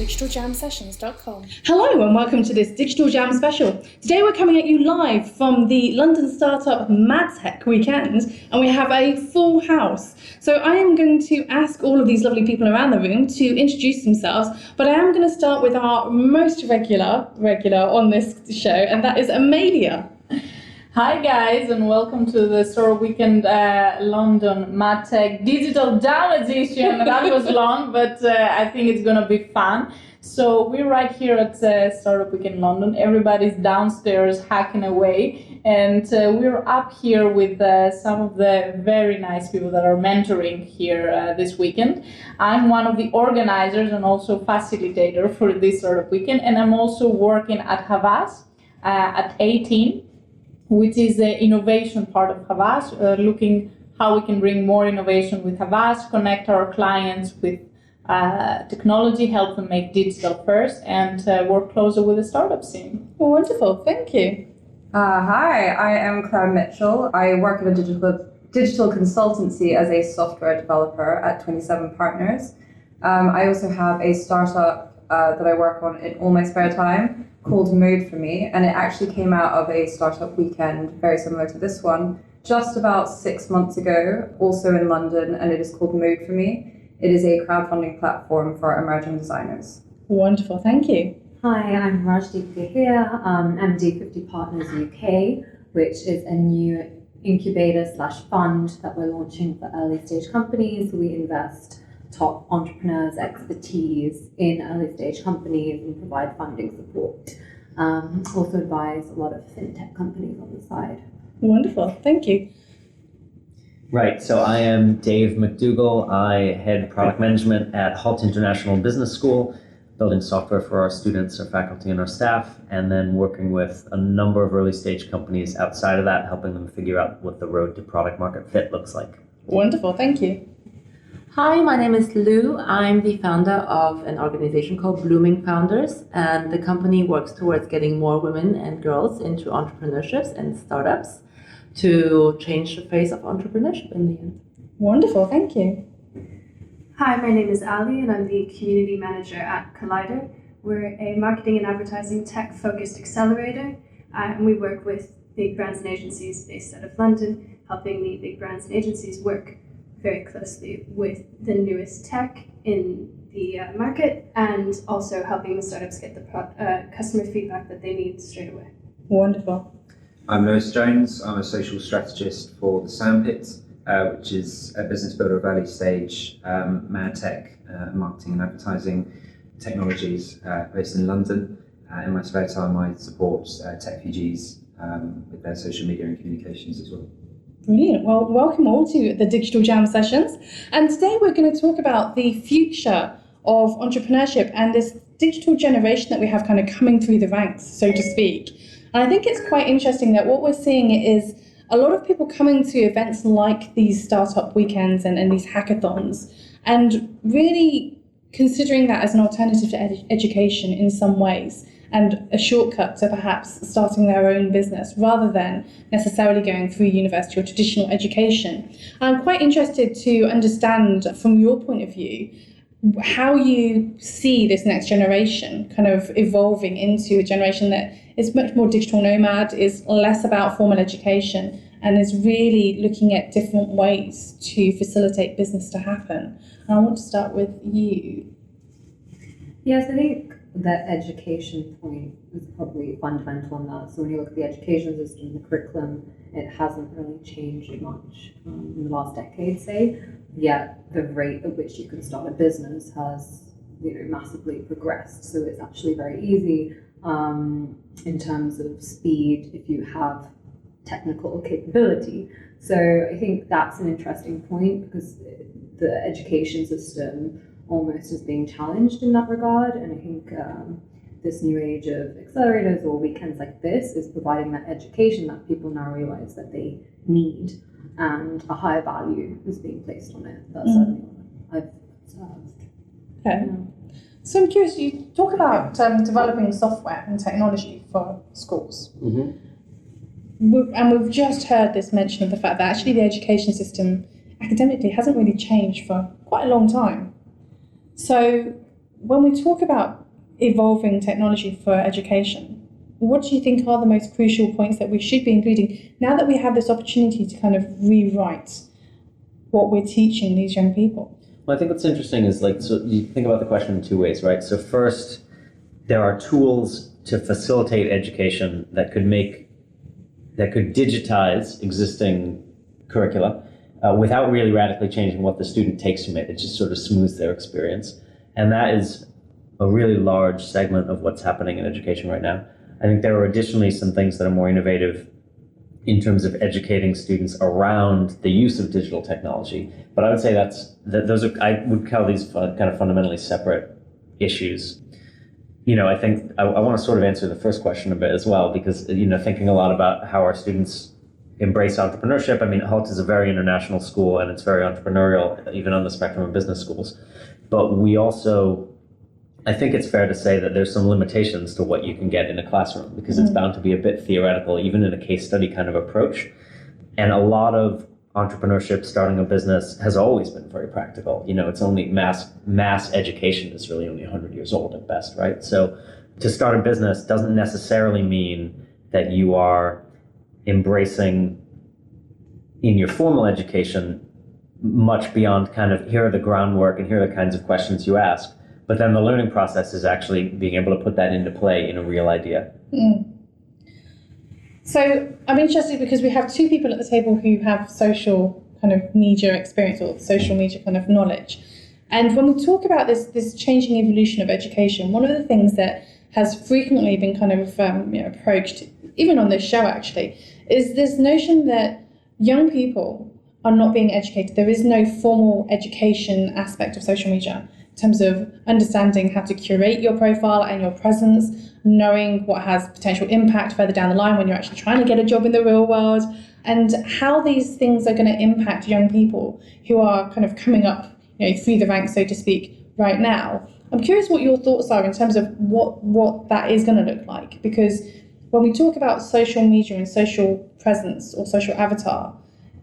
digitaljamsessions.com. Hello and welcome to this Digital Jam special. Today we're coming at you live from the London Startup MadTech weekend and we have a full house. So I am going to ask all of these lovely people around the room to introduce themselves, but I am going to start with our most regular on this show, and that is Amelia. Hi guys, and welcome to the Startup Weekend London MadTech Digital Jam edition. That was long, but I think it's going to be fun. So we're right here at Startup Weekend London. Everybody's downstairs hacking away, and we're up here with some of the very nice people that are mentoring here this weekend. I'm one of the organizers and also facilitator for this Startup Weekend, and I'm also working at Havas at 18. Which is the innovation part of Havas, looking how we can bring more innovation with Havas, connect our clients with technology, help them make digital first, and work closer with the startup scene. Wonderful, thank you. Hi, I am Claire Mitchell. I work at a digital consultancy as a software developer at 27 Partners. I also have a startup that I work on in all my spare time, called Mood for Me, and it actually came out of a startup weekend very similar to this one just about 6 months ago, also in London, and it is called Mood for Me. It is a crowdfunding platform for emerging designers. Wonderful, thank you. Hi, I'm Rajdeep Gahir, MD 50 Partners UK, which is a new incubator/fund that we're launching for early stage companies. We invest top entrepreneurs' expertise in early stage companies and provide funding support. Also advise a lot of fintech companies on the side. Wonderful, thank you. Right, so I am Dave McDougall. I head product management at Halt International Business School, building software for our students, our faculty, and our staff, and then working with a number of early stage companies outside of that, helping them figure out what the road to product market fit looks like. Wonderful, thank you. Hi, my name is Lou. I'm the founder of an organization called Blooming Founders, and the company works towards getting more women and girls into entrepreneurships and startups to change the face of entrepreneurship in the end. Wonderful, thank you. Hi, my name is Ali, and I'm the community manager at Collider. We're a marketing and advertising tech-focused accelerator, and we work with big brands and agencies based out of London, helping the big brands and agencies work very closely with the newest tech in the market, and also helping the startups get the customer feedback that they need straight away. Wonderful. I'm Lewis Jones. I'm a social strategist for the Sandpit, which is a business builder of early stage MadTech, marketing and advertising technologies based in London. In my spare time, I support tech refugees with their social media and communications as well. Brilliant. Well, welcome all to the Digital Jam sessions. And today we're going to talk about the future of entrepreneurship and this digital generation that we have kind of coming through the ranks, so to speak. And I think it's quite interesting that what we're seeing is a lot of people coming to events like these startup weekends and these hackathons, and really considering that as an alternative to education in some ways, and a shortcut to perhaps starting their own business rather than necessarily going through university or traditional education. I'm quite interested to understand from your point of view how you see this next generation kind of evolving into a generation that is much more digital nomad, is less about formal education, and is really looking at different ways to facilitate business to happen. And I want to start with you. Yes, I think the education point is probably fundamental in that. So when you look at the education system, the curriculum, it hasn't really changed much in the last decade, say. Yet the rate at which you can start a business has, massively progressed. So it's actually very easy in terms of speed if you have technical capability. So I think that's an interesting point, because the education system almost is being challenged in that regard, and I think this new age of accelerators or weekends like this is providing that education that people now realize that they need, and a higher value is being placed on it. That's certainly what I've observed. Okay. Yeah. So I'm curious, you talk about developing software and technology for schools. And we've just heard this mention of the fact that actually the education system academically hasn't really changed for quite a long time. So when we talk about evolving technology for education, what do you think are the most crucial points that we should be including now that we have this opportunity to kind of rewrite what we're teaching these young people? Well, I think what's interesting is so you think about the question in two ways, right? So first, there are tools to facilitate education that could digitize existing curricula without really radically changing what the student takes from it. It just sort of smooths their experience. And that is a really large segment of what's happening in education right now. I think there are additionally some things that are more innovative in terms of educating students around the use of digital technology. But I would say I would call these kind of fundamentally separate issues. I think I want to sort of answer the first question a bit as well, because, thinking a lot about how our students embrace entrepreneurship. I mean, HALT is a very international school and it's very entrepreneurial, even on the spectrum of business schools. But we also, I think it's fair to say that there's some limitations to what you can get in a classroom, because it's bound to be a bit theoretical, even in a case study kind of approach. And a lot of entrepreneurship, starting a business, has always been very practical. It's only mass education is really only 100 years old at best, right? So to start a business doesn't necessarily mean that you are embracing in your formal education much beyond kind of here are the groundwork and here are the kinds of questions you ask. But then the learning process is actually being able to put that into play in a real idea. So I'm interested because we have two people at the table who have social kind of media experience or social media kind of knowledge. And when we talk about this changing evolution of education, one of the things that has frequently been kind of approached, even on this show actually, is this notion that young people are not being educated. There is no formal education aspect of social media in terms of understanding how to curate your profile and your presence, knowing what has potential impact further down the line when you're actually trying to get a job in the real world, and how these things are going to impact young people who are kind of coming up through the ranks, so to speak, right now. I'm curious what your thoughts are in terms of what that is going to look like, because when we talk about social media and social presence or social avatar,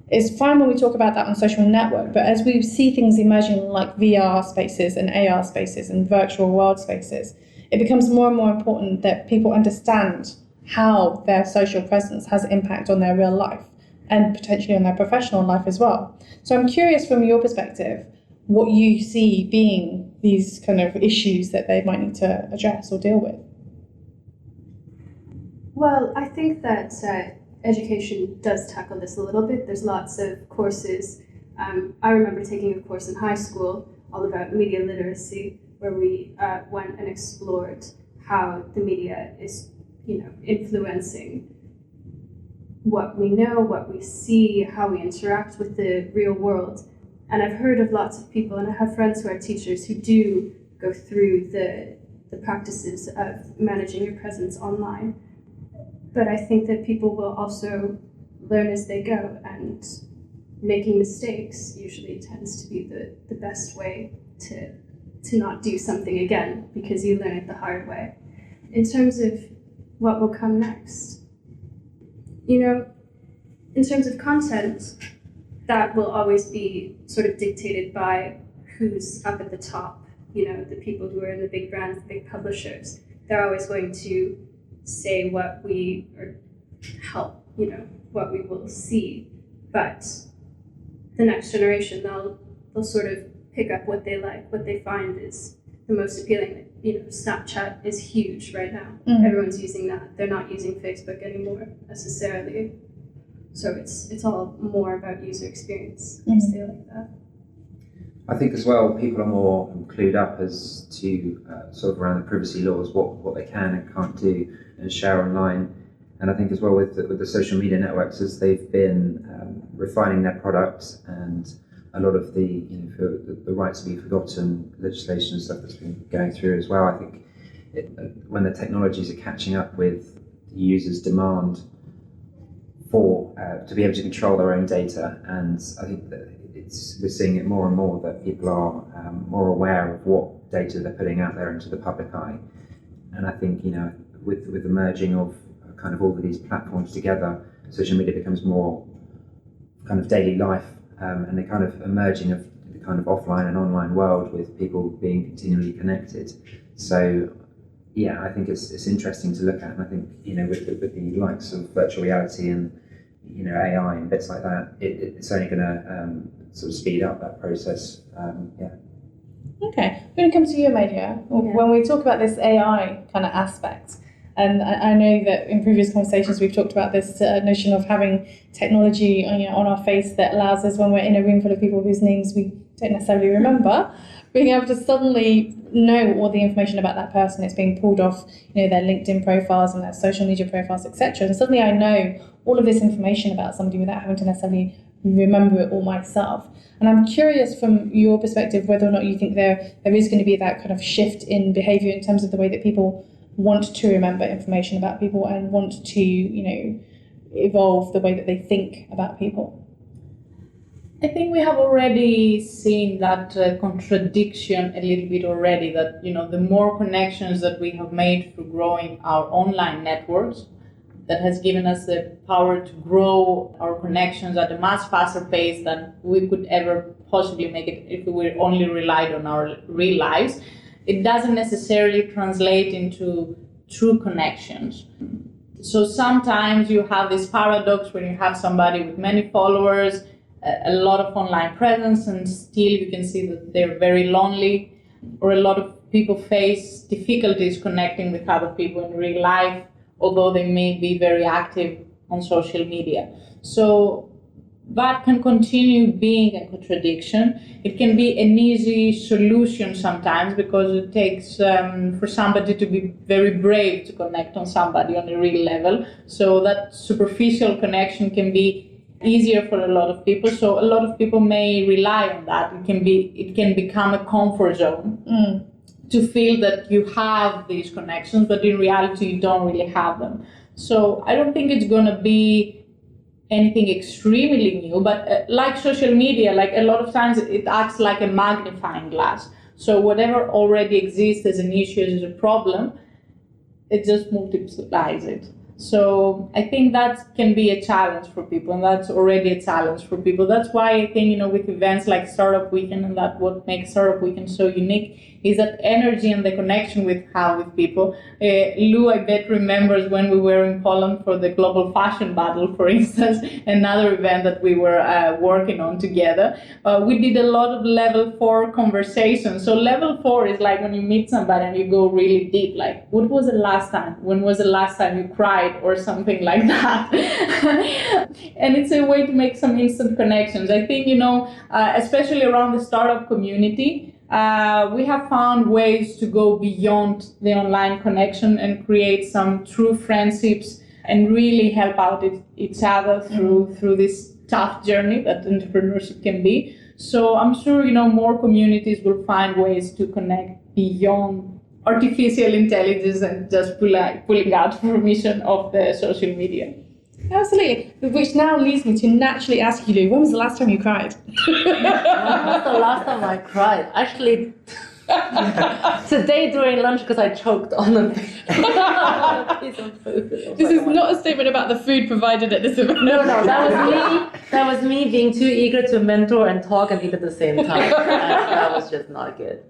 it's fine when we talk about that on social network, but as we see things emerging like VR spaces and AR spaces and virtual world spaces, it becomes more and more important that people understand how their social presence has impact on their real life and potentially on their professional life as well. So I'm curious from your perspective, what you see being these kind of issues that they might need to address or deal with. Well, I think that education does tackle this a little bit. There's lots of courses. I remember taking a course in high school all about media literacy, where we went and explored how the media is, influencing what we know, what we see, how we interact with the real world. And I've heard of lots of people, and I have friends who are teachers who do go through the practices of managing your presence online. But I think that people will also learn as they go, and making mistakes usually tends to be the best way to not do something again, because you learn it the hard way. In terms of what will come next, in terms of content, that will always be sort of dictated by who's up at the top, the people who are in the big brands, the big publishers. They're always going to say what we, or help, what we will see. But the next generation, they'll sort of pick up what they like, what they find is the most appealing. Snapchat is huge right now. Everyone's using that. They're not using Facebook anymore necessarily. So it's all more about user experience. I say like that. I think as well, people are more clued up as to sort of around the privacy laws, what they can and can't do and share online. And I think as well with the social media networks, as they've been refining their products, and a lot of the for the right to be forgotten legislation and stuff that's been going through as well. I think when the technologies are catching up with the users' demand for to be able to control their own data, and I think that we're seeing it more and more that people are more aware of what data they're putting out there into the public eye. And I think with the merging of kind of all of these platforms together, social media becomes more kind of daily life, and the kind of emerging of the kind of offline and online world with people being continually connected. So yeah, I think it's interesting to look at, and I think with the likes of virtual reality and AI and bits like that, it's only going to sort of speed up that process. Okay, I'm going to come to you, Amelia. When we talk about this AI kind of aspect, and I know that in previous conversations we've talked about this notion of having technology on our face that allows us, when we're in a room full of people whose names we don't necessarily remember, being able to suddenly know all the information about that person. It's being pulled off, their LinkedIn profiles and their social media profiles, etc. And suddenly I know all of this information about somebody without having to necessarily remember it all myself. And I'm curious from your perspective whether or not you think there is going to be that kind of shift in behaviour in terms of the way that people want to remember information about people and want to, evolve the way that they think about people. I think we have already seen that contradiction a little bit already, that the more connections that we have made through growing our online networks, that has given us the power to grow our connections at a much faster pace than we could ever possibly make it if we only relied on our real lives. It doesn't necessarily translate into true connections. So sometimes you have this paradox when you have somebody with many followers, a lot of online presence, and still you can see that they're very lonely, or a lot of people face difficulties connecting with other people in real life, although they may be very active on social media. So that can continue being a contradiction. It can be an easy solution sometimes, because it takes for somebody to be very brave to connect on somebody on a real level. So that superficial connection can be easier for a lot of people. So a lot of people may rely on that. It can become a comfort zone. To feel that you have these connections, but in reality you don't really have them. So I don't think it's going to be anything extremely new, but like social media, like a lot of times it acts like a magnifying glass. So whatever already exists as an issue, as a problem, it just multiplies it. So I think that can be a challenge for people, and that's already a challenge for people. That's why I think, with events like Startup Weekend, and that what makes Startup Weekend so unique is that energy and the connection we have with people. Lou, I bet, remembers when we were in Poland for the Global Fashion Battle, for instance, another event that we were working on together. We did a lot of level 4 conversations. So level 4 is like when you meet somebody and you go really deep, like, what was the last time? When was the last time you cried? Or something like that. And it's a way to make some instant connections. I think, especially around the startup community, we have found ways to go beyond the online connection and create some true friendships and really help out each other through this tough journey that entrepreneurship can be. So I'm sure, more communities will find ways to connect beyond artificial intelligence and just pulling out permission of the social media. Absolutely. Which now leads me to naturally ask you, Lou, when was the last time you cried? When was the last time I cried? Actually, today during lunch, because I choked on a piece of food. This is not a statement about the food provided at this event. No, that was me being too eager to mentor and talk and eat at the same time. And that was just not good.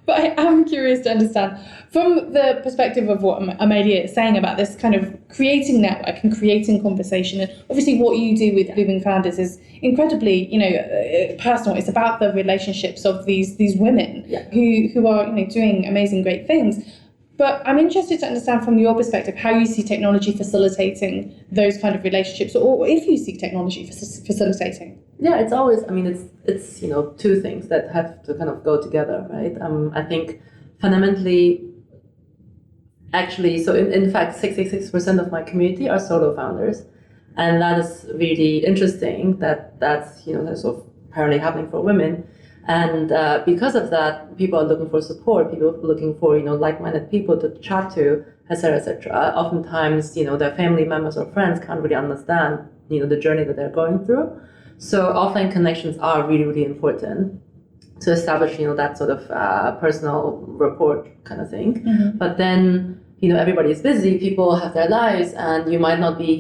But I am curious to understand, from the perspective of what Amelia is saying about this kind of creating network and creating conversation, and obviously what you do with Blooming Founders is incredibly, personal. It's about the relationships of these women who are, doing amazing, great things. But I'm interested to understand from your perspective how you see technology facilitating those kind of relationships, or if you see technology facilitating. Yeah, it's always, it's two things that have to kind of go together, right? I think fundamentally, actually, so in fact, 66% of my community are solo founders. And that is really interesting that's, that's sort of apparently happening for women. And because of that, people are looking for support, people are looking for, like-minded people to chat to, etc., etc. Oftentimes, their family members or friends can't really understand, the journey that they're going through. So offline connections are really, really important to establish, that sort of personal rapport kind of thing. Mm-hmm. But then everybody is busy, people have their lives, and you might not be,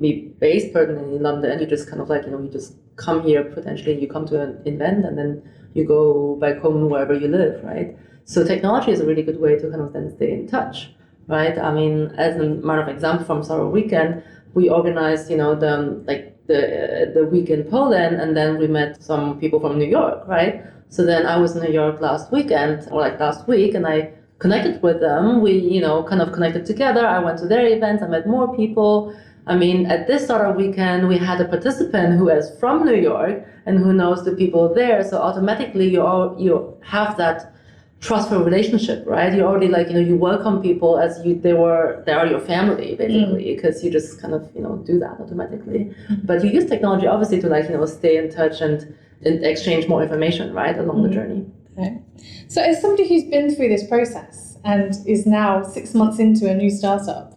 be based permanently in London, and you just kind of you just come here potentially, you come to an event, and then you go back home wherever you live, right? So technology is a really good way to kind of then stay in touch, right? I mean, as a matter of example, from Sorrow Weekend, we organized, the week in Poland, and then we met some people from New York, right? So then I was in New York last weekend, or last week, and I connected with them. We, kind of connected together. I went to their events. I met more people. I mean, at this Startup Weekend, we had a participant who is from New York and who knows the people there. So automatically you have that trustful relationship, right? You already you welcome people as they are your family, basically, because you just kind of, do that automatically. But you use technology obviously to stay in touch and exchange more information, right, along the journey. Okay. So as somebody who's been through this process and is now 6 months into a new startup,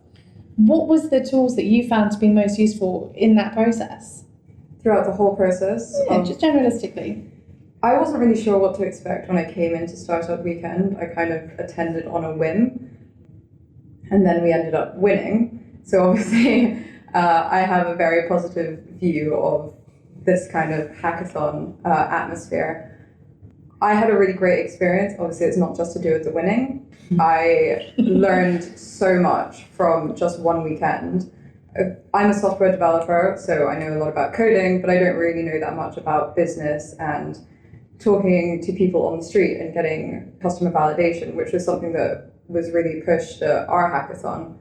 what was the tools that you found to be most useful in that process? Throughout the whole process? Yeah, just generalistically. I wasn't really sure what to expect when I came into Startup Weekend. I kind of attended on a whim, and then we ended up winning. So obviously I have a very positive view of this kind of hackathon atmosphere. I had a really great experience. Obviously, it's not just to do with the winning. I learned so much from just one weekend. I'm a software developer, so I know a lot about coding, but I don't really know that much about business and talking to people on the street and getting customer validation, which was something that was really pushed at our hackathon.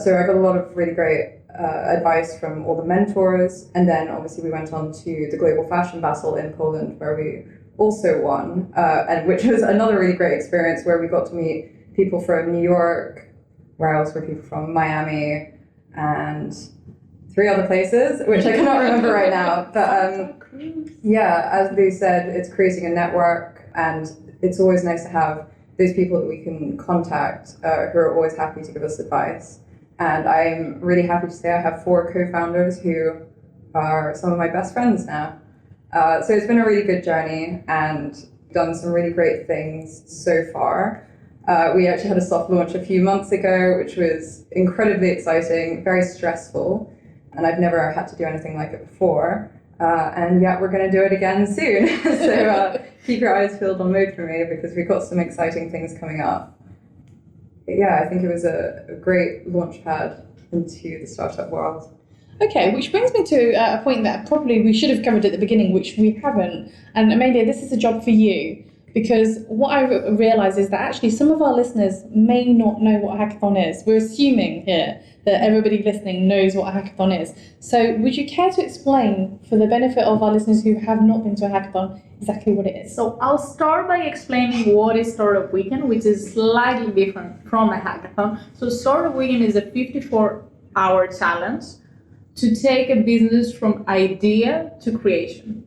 So I got a lot of really great advice from all the mentors. And then obviously we went on to the Global Fashion Battle in Poland, where we also won, and which was another really great experience where we got to meet people from New York, where else were people from? Miami, and 3 other places, which I cannot remember right now. But yeah, as they said, it's creating a network, and it's always nice to have those people that we can contact who are always happy to give us advice. And I'm really happy to say I have 4 co-founders who are some of my best friends now. So it's been a really good journey and done some really great things so far. We actually had a soft launch a few months ago, which was incredibly exciting, very stressful, and I've never had to do anything like it before. And yeah, we're going to do it again soon. So keep your eyes peeled on Mood for me, because we've got some exciting things coming up. But yeah, I think it was a great launch pad into the startup world. Okay, which brings me to a point that probably we should have covered at the beginning, which we haven't. And Amelia, this is a job for you, because what I realise is that actually some of our listeners may not know what a hackathon is. We're assuming here that everybody listening knows what a hackathon is. So would you care to explain, for the benefit of our listeners who have not been to a hackathon, exactly what it is? So I'll start by explaining what is Startup Weekend, which is slightly different from a hackathon. So Startup Weekend is a 54-hour challenge to take a business from idea to creation.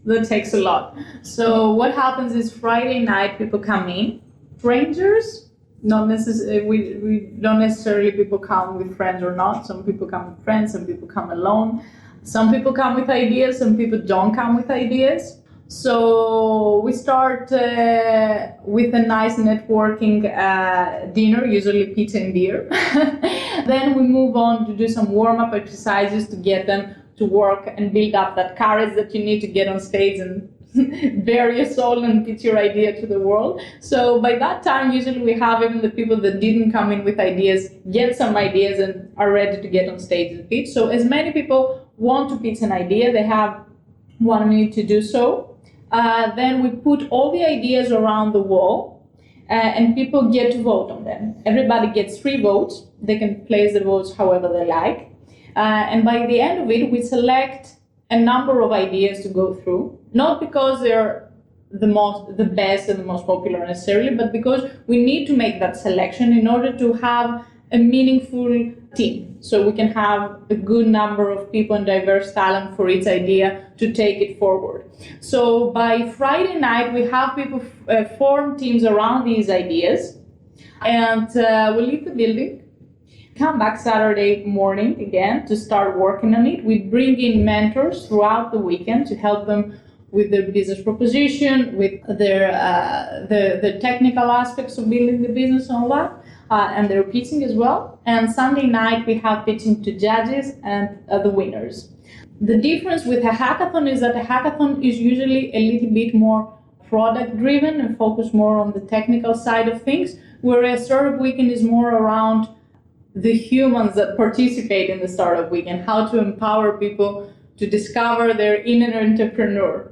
That takes a lot. So what happens is Friday night people come in, strangers, not necessarily, we don't necessarily people come with friends or not. Some people come with friends, some people come alone. Some people come with ideas, some people don't come with ideas. So we start with a nice networking dinner, usually pizza and beer. Then we move on to do some warm-up exercises to get them to work and build up that courage that you need to get on stage and bare your soul and pitch your idea to the world. So by that time, usually we have even the people that didn't come in with ideas get some ideas and are ready to get on stage and pitch. So as many people want to pitch an idea, they have 1 minute to do so. Then we put all the ideas around the wall and people get to vote on them. Everybody gets 3 votes. They can place the votes however they like. And by the end of it, we select a number of ideas to go through, not because they're the best and the most popular necessarily, but because we need to make that selection in order to have a meaningful team. So we can have a good number of people and diverse talent for each idea to take it forward. So by Friday night, we have people form teams around these ideas, and we leave the building, come back Saturday morning again to start working on it. We bring in mentors throughout the weekend to help them with their business proposition, with their the technical aspects of building the business and all that. and they're pitching as well. And Sunday night we have pitching to judges and the winners. The difference with a hackathon is that a hackathon is usually a little bit more product driven and focused more on the technical side of things, whereas Startup Weekend is more around the humans that participate in the Startup Weekend, how to empower people to discover their inner entrepreneur.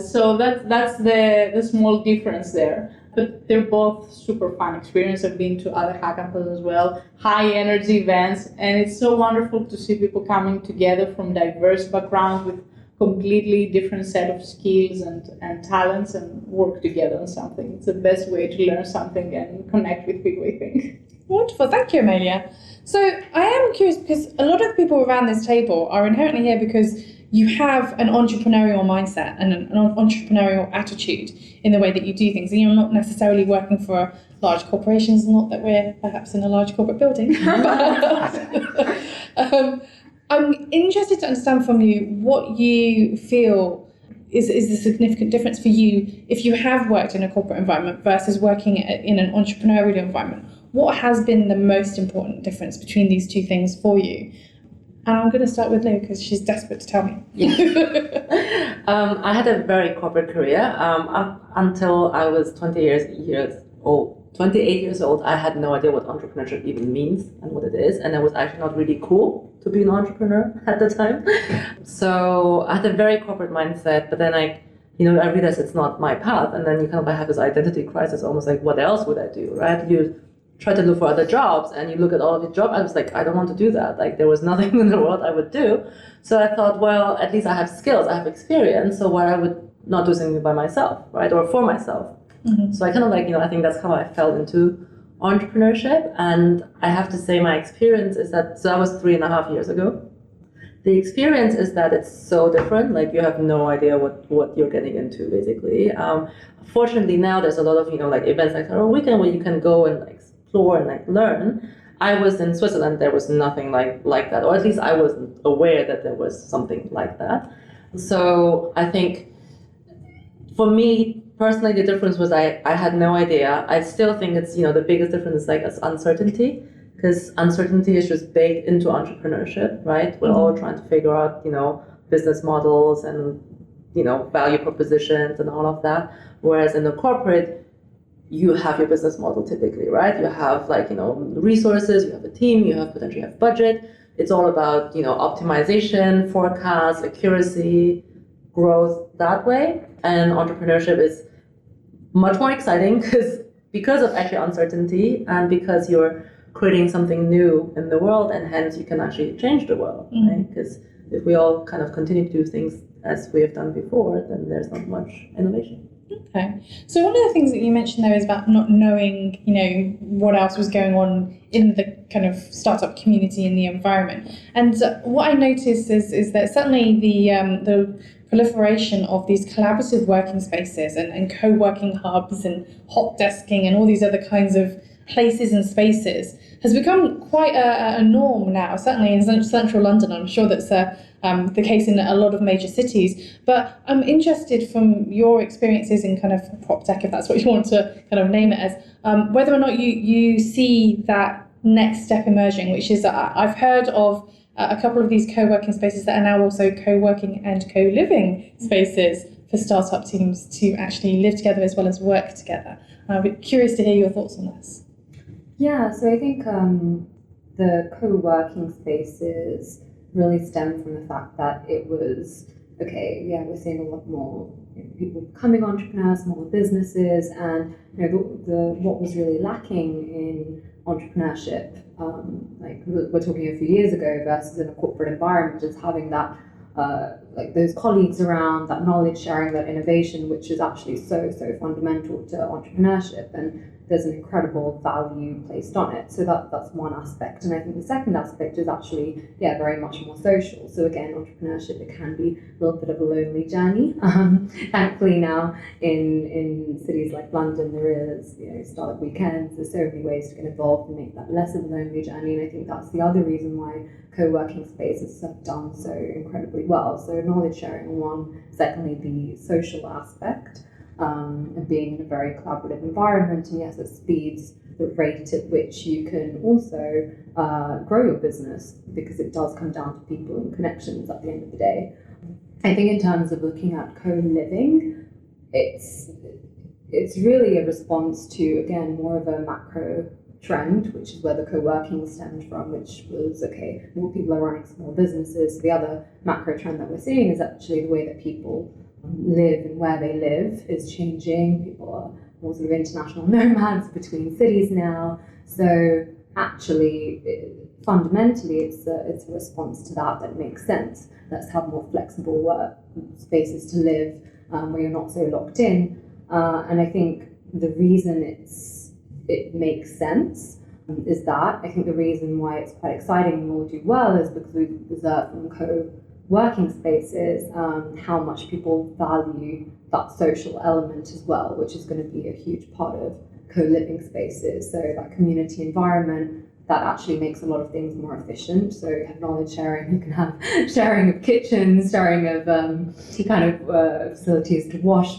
So that's the small difference there. But they're both super fun experience. I've been to other hackathons as well, high energy events, and it's so wonderful to see people coming together from diverse backgrounds with completely different set of skills and talents and work together on something. It's the best way to learn something and connect with people, I think. Wonderful, thank you, Amelia. So I am curious because a lot of the people around this table are inherently here because you have an entrepreneurial mindset and an entrepreneurial attitude in the way that you do things, and you're not necessarily working for large corporations, not that we're perhaps in a large corporate building. I'm interested to understand from you what you feel is the significant difference for you if you have worked in a corporate environment versus working in an entrepreneurial environment. What has been the most important difference between these two things for you? And I'm going to start with Lou because she's desperate to tell me. I had a very corporate career. Up until I was 28 years old, I had no idea what entrepreneurship even means and what it is. And it was actually not really cool to be an entrepreneur at the time. So I had a very corporate mindset, but then I realized it's not my path. And then you kind of have this identity crisis, almost like, what else would I do, right? You try to look for other jobs and you look at all of the jobs. I was like, I don't want to do that. Like, there was nothing in the world I would do. So I thought, well, at least I have skills, I have experience. So why I would not do something by myself, right? Or for myself. Mm-hmm. So I kind of I think that's how I fell into entrepreneurship. And I have to say my experience is that was 3.5 years ago. The experience is that it's so different. Like, you have no idea what you're getting into, basically. Fortunately, now there's a lot of, events like Startup Weekend where you can go and explore and learn. I was in Switzerland, there was nothing like that, or at least I wasn't aware that there was something like that. So I think for me personally, the difference was I had no idea. I still think it's, the biggest difference is uncertainty, because uncertainty is just baked into entrepreneurship, right? We're all trying to figure out, business models and, value propositions and all of that. Whereas in the corporate, you have your business model typically, right? You have resources, you have a team, you potentially have budget. It's all about, optimization, forecast, accuracy, growth that way. And entrepreneurship is much more exciting because of actually uncertainty and because you're creating something new in the world, and hence you can actually change the world, right? Because if we all kind of continue to do things as we have done before, then there's not much innovation. Okay. So one of the things that you mentioned there is about not knowing, what else was going on in the kind of startup community in the environment. And what I noticed is that certainly the proliferation of these collaborative working spaces and co-working hubs and hot desking and all these other kinds of places and spaces has become quite a norm now, certainly in central London. I'm sure that's the case in a lot of major cities. But I'm interested from your experiences in kind of prop tech, if that's what you want to kind of name it as, whether or not you see that next step emerging, which is I've heard of a couple of these co-working spaces that are now also co-working and co-living spaces for startup teams to actually live together as well as work together. I'd be curious to hear your thoughts on this. Yeah, so I think the co-working spaces really stem from the fact that it was, we're seeing a lot more people becoming entrepreneurs, smaller businesses, and what was really lacking in entrepreneurship, we're talking a few years ago versus in a corporate environment, is having that those colleagues around, that knowledge sharing, that innovation, which is actually so fundamental to entrepreneurship, and there's an incredible value placed on it. So that's one aspect. And I think the second aspect is actually, very much more social. So again, entrepreneurship, it can be a little bit of a lonely journey. Thankfully now in cities like London, there is, startup weekends, there's so many ways to get involved and make that less of a lonely journey. And I think that's the other reason why co-working spaces have done so incredibly well. So knowledge sharing one, secondly, the social aspect. And being in a very collaborative environment, and yes, it speeds the rate at which you can also grow your business, because it does come down to people and connections at the end of the day. I think in terms of looking at co-living, it's really a response to, again, more of a macro trend, which is where the co-working stemmed from, which was, okay, more people are running small businesses. The other macro trend that we're seeing is actually the way that people live and where they live is changing. People are more sort of international nomads between cities now. So actually, fundamentally, it's a response to that makes sense. Let's have more flexible work spaces to live where you're not so locked in. And I think the reason it makes sense is that I think the reason why it's quite exciting and will do well is because we've observed from co-working spaces how much people value that social element as well, which is going to be a huge part of co-living spaces. So that community environment that actually makes a lot of things more efficient. So you have knowledge sharing, you can have sharing of kitchens, sharing of facilities to wash,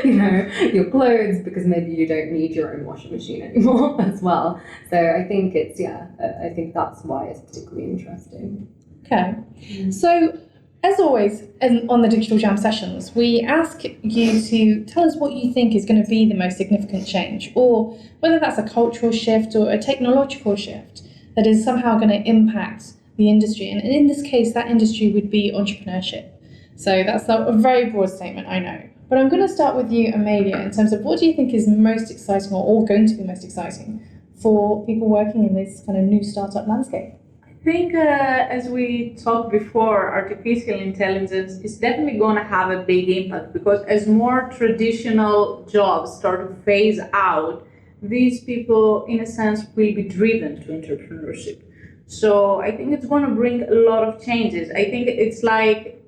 your clothes, because maybe you don't need your own washing machine anymore as well. So I think I think that's why it's particularly interesting. Okay, so as always, on the Digital Jam sessions, we ask you to tell us what you think is going to be the most significant change, or whether that's a cultural shift or a technological shift that is somehow going to impact the industry. And in this case, that industry would be entrepreneurship. So that's a very broad statement, I know. But I'm going to start with you, Amelia, in terms of what do you think is most exciting or going to be most exciting for people working in this kind of new startup landscape? I think, as we talked before, artificial intelligence is definitely going to have a big impact, because as more traditional jobs start to phase out, these people, in a sense, will be driven to entrepreneurship. So I think it's going to bring a lot of changes. I think it's like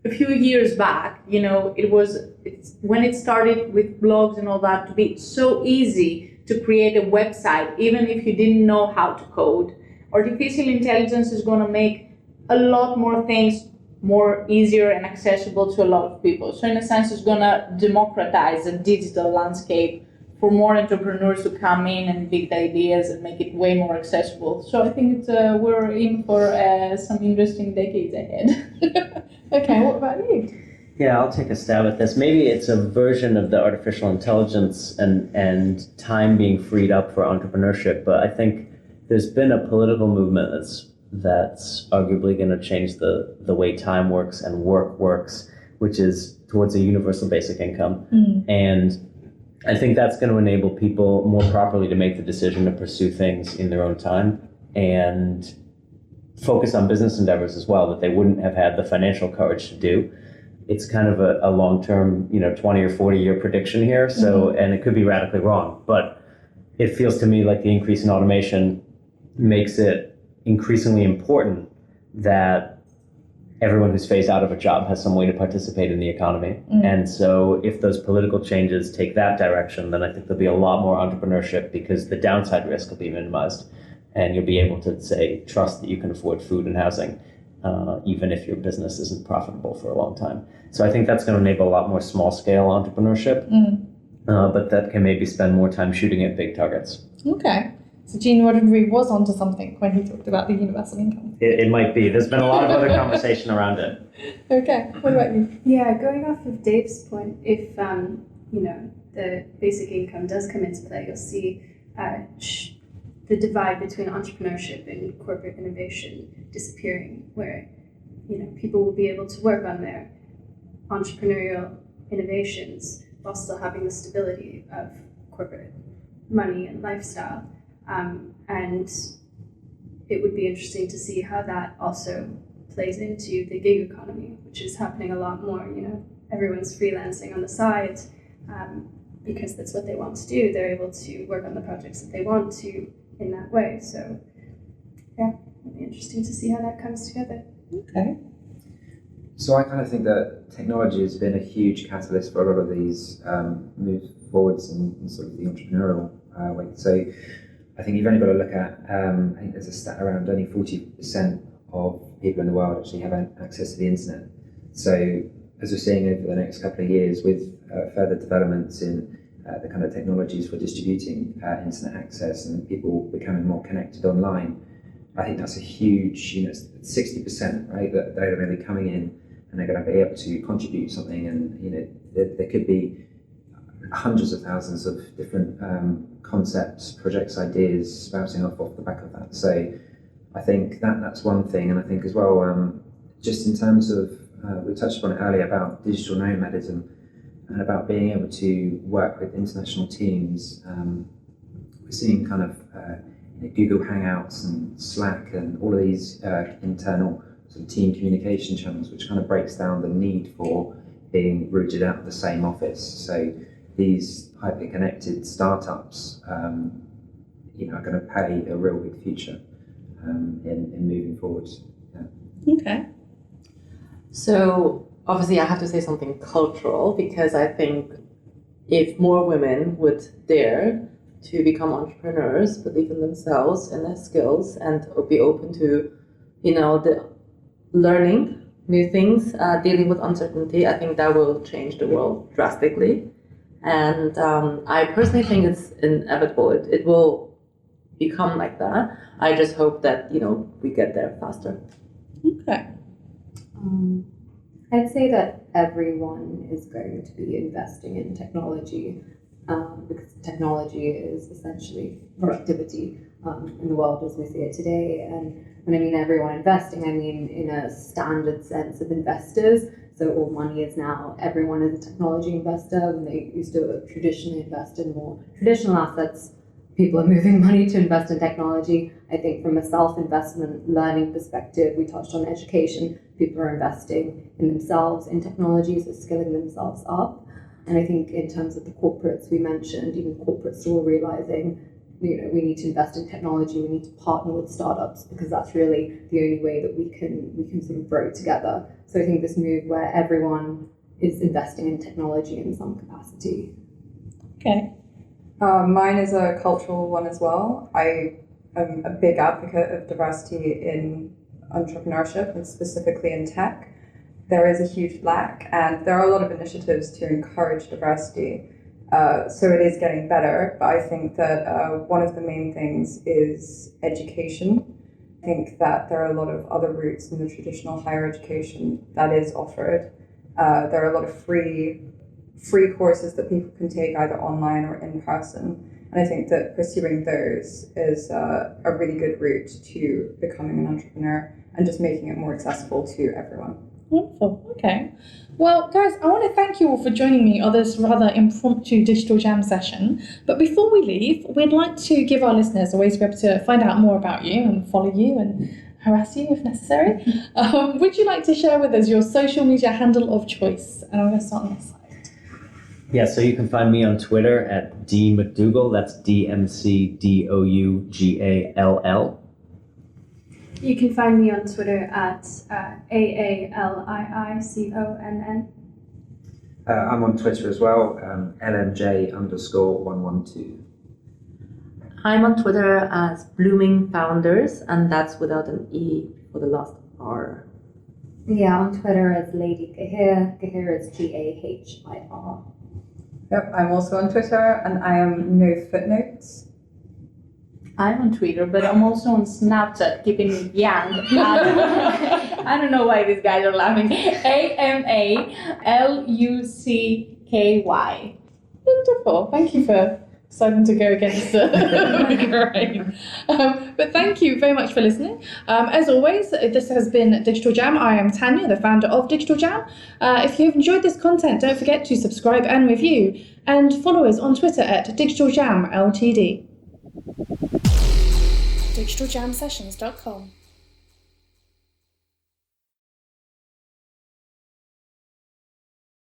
a few years back, it's when it started with blogs and all that, to be so easy to create a website, even if you didn't know how to code. Artificial intelligence is going to make a lot more things more easier and accessible to a lot of people. So in a sense, it's going to democratize the digital landscape for more entrepreneurs to come in and build ideas and make it way more accessible. So I think we're in for some interesting decades ahead. Okay, what about you? Yeah, I'll take a stab at this. Maybe it's a version of the artificial intelligence and time being freed up for entrepreneurship, but I think there's been a political movement that's arguably going to change the way time works and work works, which is towards a universal basic income. And I think that's going to enable people more properly to make the decision to pursue things in their own time and focus on business endeavors as well that they wouldn't have had the financial courage to do. It's kind of a long-term, 20 or 40-year prediction here. So, and it could be radically wrong, but it feels to me like the increase in automation makes it increasingly important that everyone who's phased out of a job has some way to participate in the economy. And so if those political changes take that direction, then I think there'll be a lot more entrepreneurship, because the downside risk will be minimized. And you'll be able to, trust that you can afford food and housing, even if your business isn't profitable for a long time. So I think that's going to enable a lot more small-scale entrepreneurship, but that can maybe spend more time shooting at big targets. Okay. So Gene Roddenberry was onto something when he talked about the universal income. It might be. There's been a lot of other conversation around it. Okay, what about you? Yeah, going off of Dave's point, if the basic income does come into play, you'll see the divide between entrepreneurship and corporate innovation disappearing, where people will be able to work on their entrepreneurial innovations while still having the stability of corporate money and lifestyle. And it would be interesting to see how that also plays into the gig economy, which is happening a lot more. Everyone's freelancing on the side because that's what they want to do. They're able to work on the projects that they want to in that way. So yeah, it'll be interesting to see how that comes together. Okay. So I kind of think that technology has been a huge catalyst for a lot of these moves forwards in sort of the entrepreneurial way. So I think you've only got to look at, I think there's a stat around only 40% of people in the world actually have access to the internet. So as we're seeing over the next couple of years with further developments in the kind of technologies for distributing internet access and people becoming more connected online. I think that's a huge, 60%, right? That they're going to be coming in and they're going to be able to contribute something, and there could be hundreds of thousands of different concepts, projects, ideas bouncing off the back of that. So I think that's one thing, and I think as well, just in terms of we touched upon it earlier about digital nomadism and about being able to work with international teams. We're seeing kind of Google Hangouts and Slack and all of these internal sort of team communication channels, which kind of breaks down the need for being rooted out of the same office. So these hyper-connected startups, are going to pay a real big future in moving forward. Yeah. Okay. So obviously I have to say something cultural, because I think if more women would dare to become entrepreneurs, believe in themselves and their skills, and be open to, the learning new things, dealing with uncertainty, I think that will change the world drastically. And I personally think it's inevitable. It will become like that. I just hope that, we get there faster. Okay. I'd say that everyone is going to be investing in technology, because technology is essentially productivity in the world as we see it today. And when I mean everyone investing, I mean in a standard sense of investors. So all money is now, everyone is a technology investor. When they used to traditionally invest in more traditional assets, people are moving money to invest in technology. I think from a self-investment learning perspective, we touched on education, people are investing in themselves, in technology, so skilling themselves up. And I think in terms of the corporates we mentioned, even corporates are all realizing, we need to invest in technology, we need to partner with startups, because that's really the only way that we can sort of grow together. So I think this move where everyone is investing in technology in some capacity. Okay. Mine is a cultural one as well. I am a big advocate of diversity in entrepreneurship, and specifically in tech. There is a huge lack, and there are a lot of initiatives to encourage diversity. So it is getting better, but I think that one of the main things is education. I think that there are a lot of other routes in the traditional higher education that is offered. There are a lot of free courses that people can take either online or in person. And I think that pursuing those is a really good route to becoming an entrepreneur and just making it more accessible to everyone. Wonderful. Okay. Well, guys, I want to thank you all for joining me on this rather impromptu digital jam session. But before we leave, we'd like to give our listeners a way to be able to find out more about you and follow you and harass you if necessary. Would you like to share with us your social media handle of choice? And I'm going to start on this side. Yeah, so you can find me on Twitter at dmcdougall. That's DMCDOUGALL. You can find me on Twitter at AALIICONN. I'm on Twitter as well, LMJ_112. I'm on Twitter as Blooming Founders, and that's without an E for the last R. Yeah, on Twitter it's Lady Gahir. Gahir is GAHIR. Yep, I'm also on Twitter, and I am No Footnotes. I'm on Twitter, but I'm also on Snapchat, keeping it young. I don't know why these guys are laughing. AMALUCKY. Wonderful. Thank you for deciding to go against the grain. But thank you very much for listening. As always, this has been Digital Jam. I am Tanya, the founder of Digital Jam. If you've enjoyed this content, don't forget to subscribe and review, and follow us on Twitter at Digital Jam Ltd. DigitalJamSessions.com